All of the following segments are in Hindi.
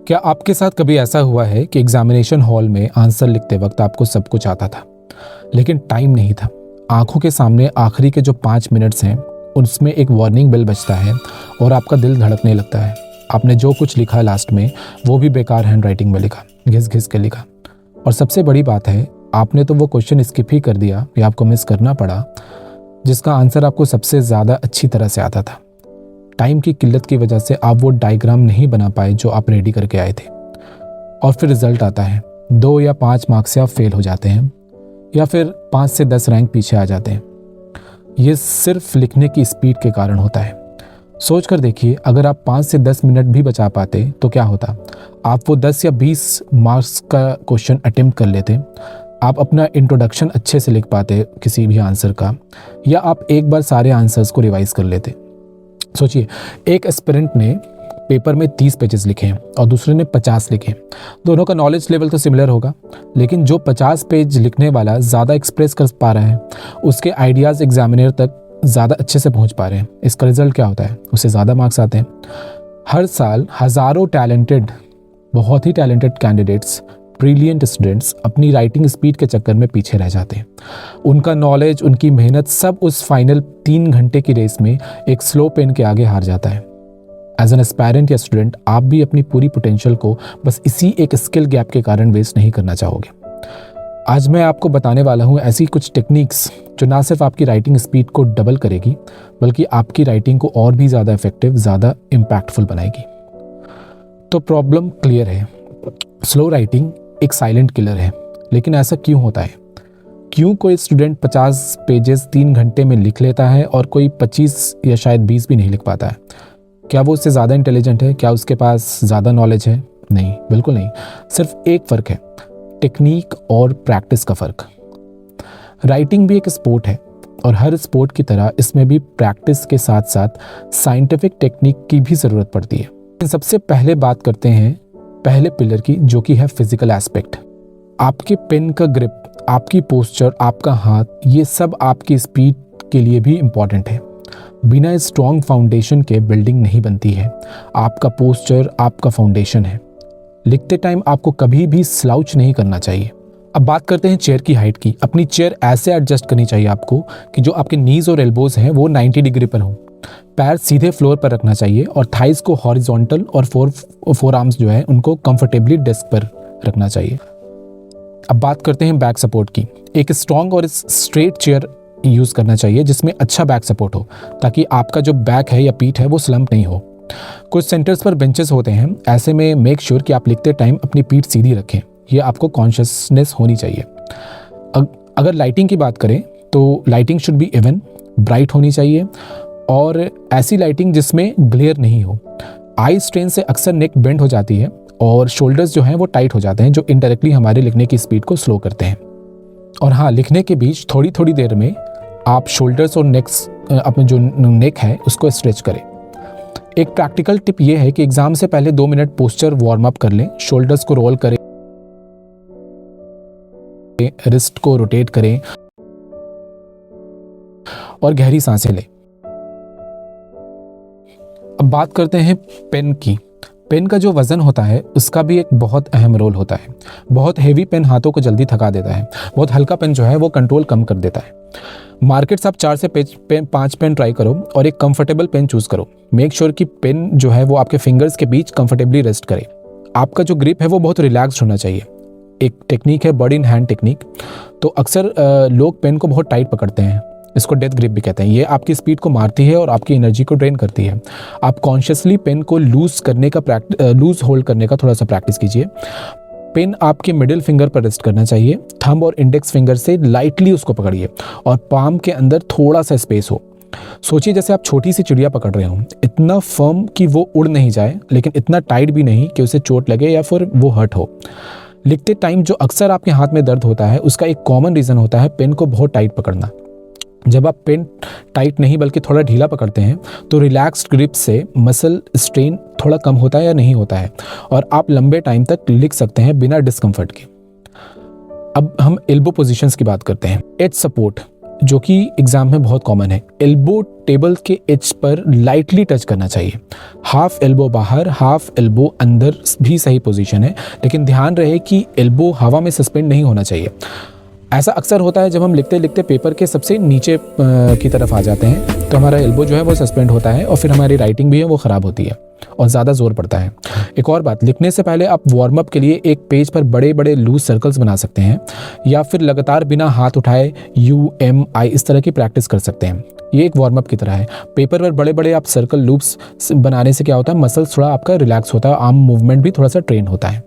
क्या आपके साथ कभी ऐसा हुआ है कि एग्जामिनेशन हॉल में आंसर लिखते वक्त आपको सब कुछ आता था, लेकिन टाइम नहीं था? आंखों के सामने आखिरी के जो 5 मिनट्स हैं, उसमें एक वार्निंग बेल बजता है और आपका दिल धड़कने लगता है। आपने जो कुछ लिखा लास्ट में, वो भी बेकार हैंड राइटिंग में लिखा, घिस घिस के लिखा। और सबसे बड़ी बात है, आपने तो वो क्वेश्चन स्किप ही कर दिया या आपको मिस करना पड़ा जिसका आंसर आपको सबसे ज़्यादा अच्छी तरह से आता था। टाइम की किल्लत की वजह से आप वो डायग्राम नहीं बना पाए जो आप रेडी करके आए थे, और फिर रिजल्ट आता है। 2 या 5 मार्क्स से आप फेल हो जाते हैं, या फिर 5 से 10 रैंक पीछे आ जाते हैं। ये सिर्फ लिखने की स्पीड के कारण होता है। सोच कर देखिए, अगर आप 5 से 10 मिनट भी बचा पाते तो क्या होता? आप वो 10 या 20 मार्क्स का क्वेश्चन अटेम्प्ट कर लेते, आप अपना इंट्रोडक्शन अच्छे से लिख पाते किसी भी आंसर का, या आप एक बार सारे आंसर्स को रिवाइज कर लेते। सोचिए, एक एस्पिरेंट ने पेपर में 30 पेजेस लिखे हैं और दूसरे ने 50 लिखे। दोनों का नॉलेज लेवल तो सिमिलर होगा, लेकिन जो 50 पेज लिखने वाला ज़्यादा एक्सप्रेस कर पा रहा है, उसके आइडियाज़ एग्जामिनर तक ज़्यादा अच्छे से पहुंच पा रहे हैं। इसका रिजल्ट क्या होता है? उसे ज़्यादा मार्क्स आते हैं। हर साल हज़ारों बहुत ही टैलेंटेड कैंडिडेट्स, ब्रिलियंट स्टूडेंट्स अपनी राइटिंग स्पीड के चक्कर में पीछे रह जाते हैं। उनका नॉलेज, उनकी मेहनत सब उस फाइनल 3 घंटे की रेस में एक स्लो पेन के आगे हार जाता है। एज एन एस्पायरेंट या स्टूडेंट, आप भी अपनी पूरी पोटेंशियल को बस इसी एक स्किल गैप के कारण वेस्ट नहीं करना चाहोगे। आज मैं आपको बताने वाला हूँ ऐसी कुछ टेक्निक्स जो ना सिर्फ आपकी राइटिंग स्पीड को डबल करेगी, बल्कि आपकी राइटिंग को और भी ज़्यादा इफेक्टिव, ज़्यादा इम्पैक्टफुल बनाएगी। तो प्रॉब्लम क्लियर है, स्लो राइटिंग एक साइलेंट किलर है। लेकिन ऐसा क्यों होता है? क्यों कोई स्टूडेंट 50 पेजेस 3 घंटे में लिख लेता है और कोई 25 या शायद 20 भी नहीं लिख पाता है? क्या वो उससे ज़्यादा इंटेलिजेंट है? क्या उसके पास ज़्यादा नॉलेज है? नहीं, बिल्कुल नहीं। सिर्फ एक फ़र्क है, टेक्निक और प्रैक्टिस का फ़र्क। राइटिंग भी एक स्पोर्ट है, और हर स्पोर्ट की तरह इसमें भी प्रैक्टिस के साथ साथ साइंटिफिक टेक्निक की भी ज़रूरत पड़ती है। सबसे पहले बात करते हैं पहले पिलर की, जो कि है फिजिकल एस्पेक्ट। आपके पेन का ग्रिप, आपकी पोस्चर, आपका हाथ, ये सब आपकी स्पीड के लिए भी इम्पॉर्टेंट है। बिना स्ट्रॉन्ग फाउंडेशन के बिल्डिंग नहीं बनती है। आपका पोस्चर आपका फाउंडेशन है। लिखते टाइम आपको कभी भी स्लाउच नहीं करना चाहिए। अब बात करते हैं चेयर की हाइट की। अपनी चेयर ऐसे एडजस्ट करनी चाहिए आपको कि जो आपके नीज और एल्बोज हैं वो 90 डिग्री पर हों। पैर सीधे फ्लोर पर रखना चाहिए और थाइस को हॉरिजॉन्टल, और फोर आर्म्स जो है उनको कंफर्टेबली डेस्क पर रखना चाहिए। अब बात करते हैं बैक सपोर्ट की। एक स्ट्रॉन्ग और स्ट्रेट चेयर यूज़ करना चाहिए जिसमें अच्छा बैक सपोर्ट हो, ताकि आपका जो बैक है या पीठ है वो स्लम्प नहीं हो। कुछ सेंटर्स पर बेंचेस होते हैं, ऐसे में मेक श्योर कि आप लिखते टाइम अपनी पीठ सीधी रखें। ये आपको कॉन्शियसनेस होनी चाहिए। अगर लाइटिंग की बात करें तो lighting should be even, bright होनी चाहिए, और ऐसी लाइटिंग जिसमें ग्लेयर नहीं हो। आई स्ट्रेन से अक्सर नेक बेंड हो जाती है और शोल्डर्स जो हैं वो टाइट हो जाते हैं, जो इनडायरेक्टली हमारे लिखने की स्पीड को स्लो करते हैं। और हाँ, लिखने के बीच थोड़ी थोड़ी देर में आप शोल्डर्स और अपने जो नेक है उसको स्ट्रेच करें। एक प्रैक्टिकल टिप ये है कि एग्जाम से पहले 2 मिनट पोस्चर वार्म अप कर लें। शोल्डर्स को रोल करें, रिस्ट को रोटेट करें और गहरी सांसें लें। अब बात करते हैं पेन की। पेन का जो वजन होता है उसका भी एक बहुत अहम रोल होता है। बहुत हेवी पेन हाथों को जल्दी थका देता है, बहुत हल्का पेन जो है वो कंट्रोल कम कर देता है। मार्केट से आप 4 से 5 पेन ट्राई करो और एक कंफर्टेबल पेन चूज करो। मेक श्योर कि पेन जो है वो आपके फिंगर्स के बीच कंफर्टेबली रेस्ट करे। आपका जो ग्रिप है वो बहुत रिलैक्स्ड होना चाहिए। एक टेक्निक है बर्ड इन हैंड टेक्निक। तो अक्सर लोग पेन को बहुत टाइट पकड़ते हैं, इसको डेथ ग्रिप भी कहते हैं। ये आपकी स्पीड को मारती है और आपकी एनर्जी को ड्रेन करती है। आप कॉन्शियसली पेन को लूज होल्ड करने का थोड़ा सा प्रैक्टिस कीजिए। पेन आपके मिडिल फिंगर पर रेस्ट करना चाहिए। थंब और इंडेक्स फिंगर से लाइटली उसको पकड़िए और पाम के अंदर थोड़ा सा स्पेस हो। सोचिए जैसे आप छोटी सी चिड़िया पकड़ रहे हो, इतना फर्म कि वो उड़ नहीं जाए, लेकिन इतना टाइट भी नहीं कि उसे चोट लगे या फिर वो हर्ट हो। लिखते टाइम जो अक्सर आपके हाथ में दर्द होता है, उसका एक कॉमन रीज़न होता है पेन को बहुत टाइट पकड़ना। जब आप पेन टाइट नहीं बल्कि थोड़ा ढीला पकड़ते हैं तो रिलैक्स्ड ग्रिप से मसल स्ट्रेन थोड़ा कम होता है या नहीं होता है, और आप लंबे टाइम तक लिख सकते हैं बिना डिस्कम्फर्ट के। अब हम एल्बो पोजीशंस की बात करते हैं। एज सपोर्ट जो कि एग्जाम में बहुत कॉमन है। एल्बो टेबल के एज पर लाइटली टच करना चाहिए। हाफ एल्बो बाहर, हाफ एल्बो अंदर भी सही पोजीशन है, लेकिन ध्यान रहे कि एल्बो हवा में सस्पेंड नहीं होना चाहिए। ऐसा अक्सर होता है जब हम लिखते लिखते पेपर के सबसे नीचे की तरफ आ जाते हैं तो हमारा एल्बो जो है वो सस्पेंड होता है और फिर हमारी राइटिंग भी है वो ख़राब होती है और ज़्यादा जोर पड़ता है। एक और बात, लिखने से पहले आप वार्म अप के लिए एक पेज पर बड़े बड़े लूज सर्कल्स बना सकते हैं या फिर लगातार बिना हाथ उठाए UMI इस तरह की प्रैक्टिस कर सकते हैं। ये एक वार्म अप की तरह है। पेपर पर बड़े बड़े आप सर्कल लूप्स बनाने से क्या होता है, मसल्स थोड़ा आपका रिलैक्स होता है, आर्म मूवमेंट भी थोड़ा सा ट्रेन होता है।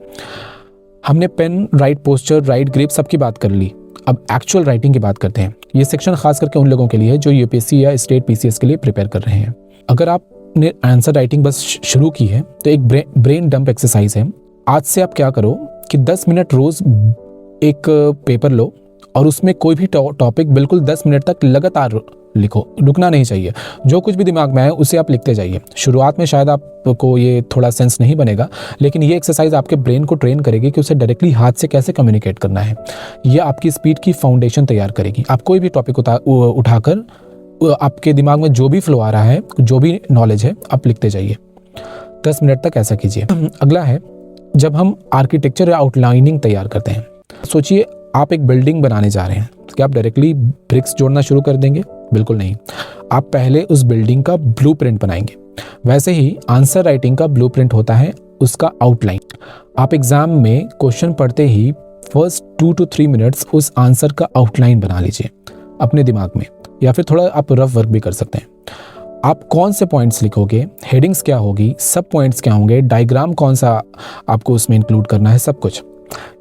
हमने pen, right posture, right grip सबकी बात कर ली। अब एक्चुअल राइटिंग की बात करते हैं। ये सेक्शन खास करके उन लोगों के लिए है जो UPSC या स्टेट PCS के लिए प्रिपेयर कर रहे हैं। अगर आपने आंसर राइटिंग बस शुरू की है तो एक ब्रेन डंप एक्सरसाइज है। आज से आप क्या करो कि 10 मिनट रोज एक पेपर लो और उसमें कोई भी टॉपिक बिल्कुल 10 मिनट तक लगातार लिखो, रुकना नहीं चाहिए। जो कुछ भी दिमाग में आए उसे आप लिखते जाइए। शुरुआत में शायद आपको ये थोड़ा सेंस नहीं बनेगा, लेकिन ये एक्सरसाइज आपके ब्रेन को ट्रेन करेगी कि उसे डायरेक्टली हाथ से कैसे कम्युनिकेट करना है। ये आपकी स्पीड की फाउंडेशन तैयार करेगी। आप कोई भी टॉपिक उठाकर आपके दिमाग में जो भी फ्लो आ रहा है, जो भी नॉलेज है, आप लिखते जाइए। 10 मिनट तक ऐसा कीजिए। अगला है, जब हम आर्किटेक्चर या आउटलाइनिंग तैयार करते हैं, सोचिए आप एक बिल्डिंग बनाने जा रहे हैं। क्या आप डायरेक्टली ब्रिक्स जोड़ना शुरू कर देंगे? बिल्कुल नहीं। आप पहले उस बिल्डिंग का ब्लूप्रिंट बनाएंगे। वैसे ही आंसर राइटिंग का ब्लूप्रिंट होता है उसका आउटलाइन। आप एग्जाम में क्वेश्चन पढ़ते ही फर्स्ट 2 to 3 मिनट्स उस आंसर का आउटलाइन बना लीजिए अपने दिमाग में, या फिर थोड़ा आप रफ वर्क भी कर सकते हैं। आप कौन से पॉइंट्स लिखोगे, हेडिंग्स क्या होगी, सब पॉइंट्स क्या होंगे, डायग्राम कौन सा आपको उसमें इंक्लूड करना है, सब कुछ।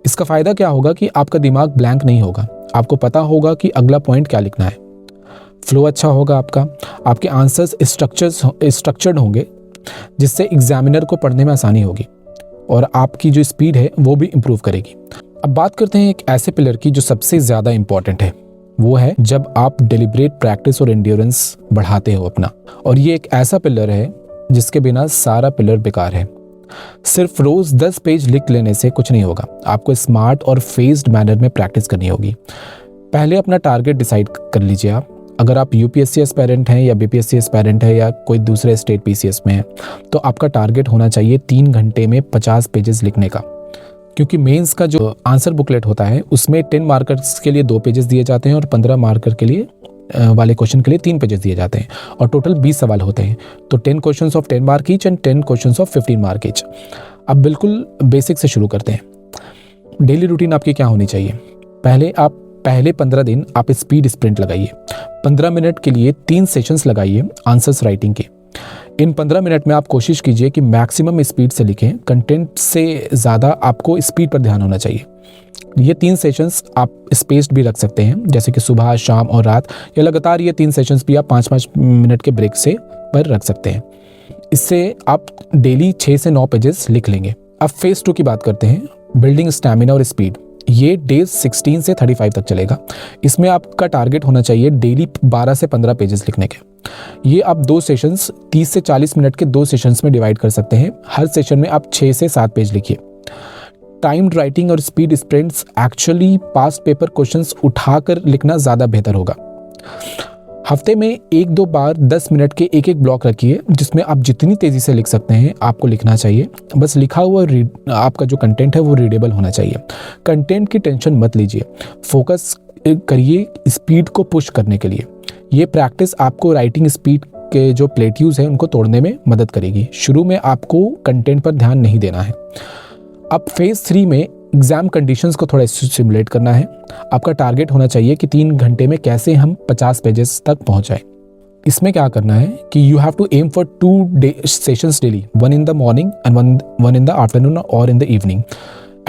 इसका फ़ायदा क्या होगा कि आपका दिमाग ब्लैंक नहीं होगा। आपको पता होगा कि अगला पॉइंट क्या लिखना है। फ्लो अच्छा होगा आपके आंसर्स स्ट्रक्चर्ड होंगे, जिससे एग्जामिनर को पढ़ने में आसानी होगी और आपकी जो स्पीड है वो भी इम्प्रूव करेगी। अब बात करते हैं एक ऐसे पिलर की जो सबसे ज़्यादा इम्पॉर्टेंट है। वो है जब आप डेलिब्रेट प्रैक्टिस और एंड्योरेंस बढ़ाते हो अपना। और ये एक ऐसा पिलर है जिसके बिना सारा पिलर बेकार है। सिर्फ रोज 10 पेज लिख लेने से कुछ नहीं होगा। आपको स्मार्ट और फेज्ड मैनर में प्रैक्टिस करनी होगी। पहले अपना टारगेट डिसाइड कर लीजिए। आप अगर आप UPSC एस्पायरेंट हैं या BPSC एस्पायरेंट है या कोई दूसरे स्टेट PCS में है, तो आपका टारगेट होना चाहिए 3 घंटे में 50 पेजेस लिखने का। क्योंकि मेंस का जो आंसर बुकलेट होता है उसमें 10 मार्कर्स के लिए 2 पेजेस दिए जाते हैं और 15 मार्कर के लिए वाले क्वेश्चन के लिए 3 पेजेस दिए जाते हैं और टोटल 20 सवाल होते हैं। तो 10 questions of 10 mark each and 10 questions of 15 mark each. अब बिल्कुल बेसिक से शुरू करते हैं। डेली रूटीन आपकी क्या होनी चाहिए? पहले 15 दिन आप स्पीड स्प्रिंट लगाइए। 15 मिनट के लिए 3 सेशंस लगाइए आंसर्स राइटिंग के। इन 15 मिनट में आप कोशिश कीजिए कि मैक्सिमम स्पीड से लिखें। कंटेंट से ज़्यादा आपको स्पीड पर ध्यान होना चाहिए। ये 3 सेशंस आप स्पेस्ड भी रख सकते हैं, जैसे कि सुबह, शाम और रात, या लगातार ये 3 सेशंस भी आप 5-5 मिनट के ब्रेक से पर रख सकते हैं। इससे आप डेली 6 से 9 पेजेस लिख लेंगे। अब फेज 2 की बात करते हैं, बिल्डिंग स्टैमिना और स्पीड। ये डेज 16 से 35 तक चलेगा। इसमें आपका टारगेट होना चाहिए डेली 12 से 15 पेजेस लिखने के। ये आप 2 सेशंस 30 से 40 मिनट के 2 सेशंस में डिवाइड कर सकते हैं। हर सेशन में आप 6 से 7 पेज लिखिए। टाइम्ड राइटिंग और speed sprints actually past paper questions उठाकर लिखना ज़्यादा बेहतर होगा। हफ्ते में 1-2 बार 10 मिनट के एक ब्लॉक रखिए, जिसमें आप जितनी तेज़ी से लिख सकते हैं आपको लिखना चाहिए। बस लिखा हुआ आपका जो कंटेंट है वो रीडेबल होना चाहिए। कंटेंट की टेंशन मत लीजिए, फोकस करिए स्पीड को पुश करने के लिए। ये प्रैक्टिस आपको राइटिंग स्पीड के जो प्लेट्यूज हैं उनको तोड़ने में मदद करेगी। शुरू में आपको कंटेंट पर ध्यान नहीं देना है। अब फेज 3 में एग्जाम कंडीशंस को थोड़ा सिमुलेट करना है। आपका टारगेट होना चाहिए कि 3 घंटे में कैसे हम 50 पेजेस तक पहुंच जाए। इसमें क्या करना है कि you have to aim for 2 sessions daily, 1 in the morning and 1 in the afternoon और in the evening,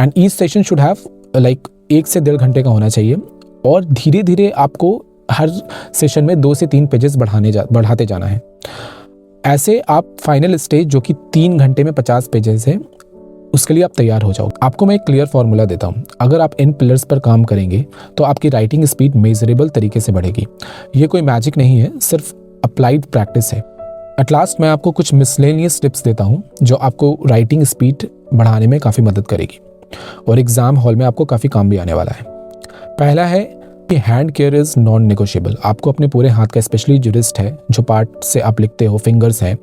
and each session should have 1 से 1.5 घंटे का होना चाहिए। और धीरे धीरे आपको हर सेशन में 2 से 3 पेजेस बढ़ाते जाना है। ऐसे आप फाइनल स्टेज जो कि 3 घंटे में 50 पेजेस है उसके लिए आप तैयार हो जाओ। आपको मैं एक क्लियर फॉर्मूला देता हूँ। अगर आप इन पिलर्स पर काम करेंगे तो आपकी राइटिंग स्पीड मेजरेबल तरीके से बढ़ेगी। ये कोई मैजिक नहीं है, सिर्फ अप्लाइड प्रैक्टिस है। एट लास्ट मैं आपको कुछ मिसलेनियस टिप्स देता हूँ जो आपको राइटिंग स्पीड बढ़ाने में काफ़ी मदद करेगी और एग्ज़ाम हॉल में आपको काफ़ी काम भी आने वाला है। पहला है hand care is non negotiable. आपको अपने पूरे हाथ का, स्पेशली जो रिस्ट है, जो पार्ट से आप लिखते हो, फिंगर्स हैं,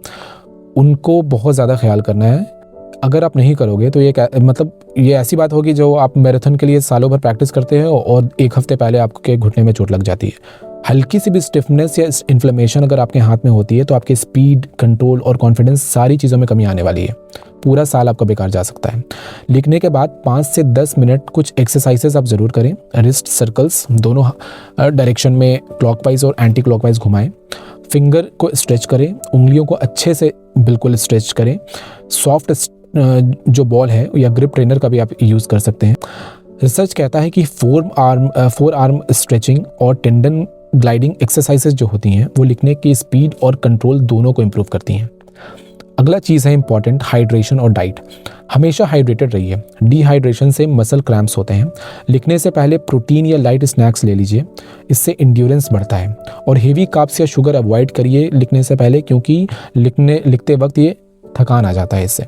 उनको बहुत ज़्यादा ख्याल करना है। अगर आप नहीं करोगे तो ये ऐसी बात होगी जो आप मैराथन के लिए सालों भर प्रैक्टिस करते हो और एक हफ्ते पहले आपके घुटने में चोट लग जाती है। हल्की सी भी स्टिफनेस या इन्फ्लेमेशन अगर आपके हाथ में होती है तो आपके स्पीड, कंट्रोल और कॉन्फिडेंस, सारी चीज़ों में कमी आने वाली है। पूरा साल आपका बेकार जा सकता है। लिखने के बाद 5 से 10 मिनट कुछ एक्सरसाइजेस आप ज़रूर करें। रिस्ट सर्कल्स दोनों डायरेक्शन में क्लॉकवाइज और एंटी क्लॉकवाइज घुमाएं। फिंगर को स्ट्रेच करें, उंगलियों को अच्छे से बिल्कुल स्ट्रेच करें। सॉफ्ट जो बॉल है या ग्रिप ट्रेनर का भी आप यूज़ कर सकते हैं। रिसर्च कहता है कि फोर आर्म स्ट्रेचिंग और टेंडन ग्लाइडिंग एक्सरसाइजेज जो होती हैं वो लिखने की स्पीड और कंट्रोल दोनों को इम्प्रूव करती हैं। अगला चीज़ है इंपॉर्टेंट, हाइड्रेशन और डाइट। हमेशा हाइड्रेटेड रहिए। डिहाइड्रेशन से मसल क्रैम्प्स होते हैं। लिखने से पहले प्रोटीन या लाइट स्नैक्स ले लीजिए, इससे इंड्योरेंस बढ़ता है। और हेवी कार्ब्स या शुगर अवॉइड करिए लिखने से पहले, क्योंकि लिखते वक्त ये थकान आ जाता है इससे।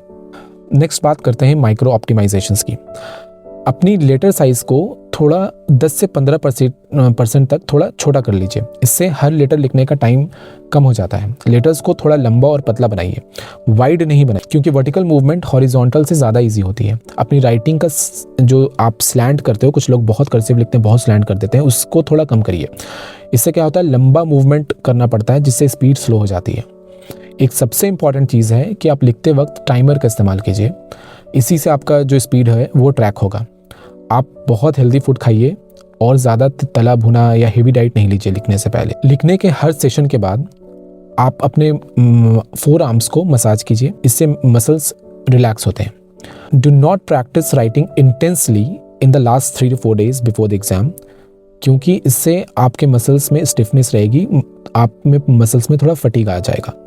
नेक्स्ट बात करते हैं माइक्रो ऑप्टिमाइजेशंस की। अपनी लेटर साइज़ को थोड़ा 10 से 15% तक थोड़ा छोटा कर लीजिए। इससे हर लेटर लिखने का टाइम कम हो जाता है। लेटर्स को थोड़ा लंबा और पतला बनाइए, वाइड नहीं बनाइए, क्योंकि वर्टिकल मूवमेंट हॉरिजॉन्टल से ज़्यादा इजी होती है। अपनी राइटिंग का जो आप स्लैंट करते हो, कुछ लोग बहुत कर्सिव लिखते हैं, बहुत स्लैंट कर देते हैं, उसको थोड़ा कम करिए। इससे क्या होता है, लंबा मूवमेंट करना पड़ता है, जिससे स्पीड स्लो हो जाती है। एक सबसे इम्पॉर्टेंट चीज़ है कि आप लिखते वक्त टाइमर का इस्तेमाल कीजिए। इसी से आपका जो स्पीड है वो ट्रैक होगा। आप बहुत हेल्दी फूड खाइए और ज़्यादा तला भुना या हेवी डाइट नहीं लीजिए लिखने से पहले। लिखने के हर सेशन के बाद आप अपने 4 आर्म्स को मसाज कीजिए, इससे मसल्स रिलैक्स होते हैं। Do not practice writing intensely in the last 3 to 4 days before the exam, क्योंकि इससे आपके मसल्स में स्टिफनेस रहेगी, आप में मसल्स में थोड़ा फटीग आ जाएगा।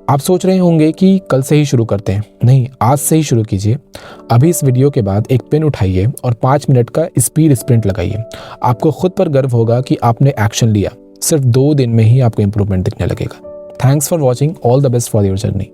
आप सोच रहे होंगे कि कल से ही शुरू करते हैं। नहीं, आज से ही शुरू कीजिए। अभी इस वीडियो के बाद एक पेन उठाइए और 5 मिनट का स्पीड स्प्रिंट लगाइए। आपको खुद पर गर्व होगा कि आपने एक्शन लिया। सिर्फ 2 दिन में ही आपको इंप्रूवमेंट दिखने लगेगा। Thanks for watching. All the best for your journey.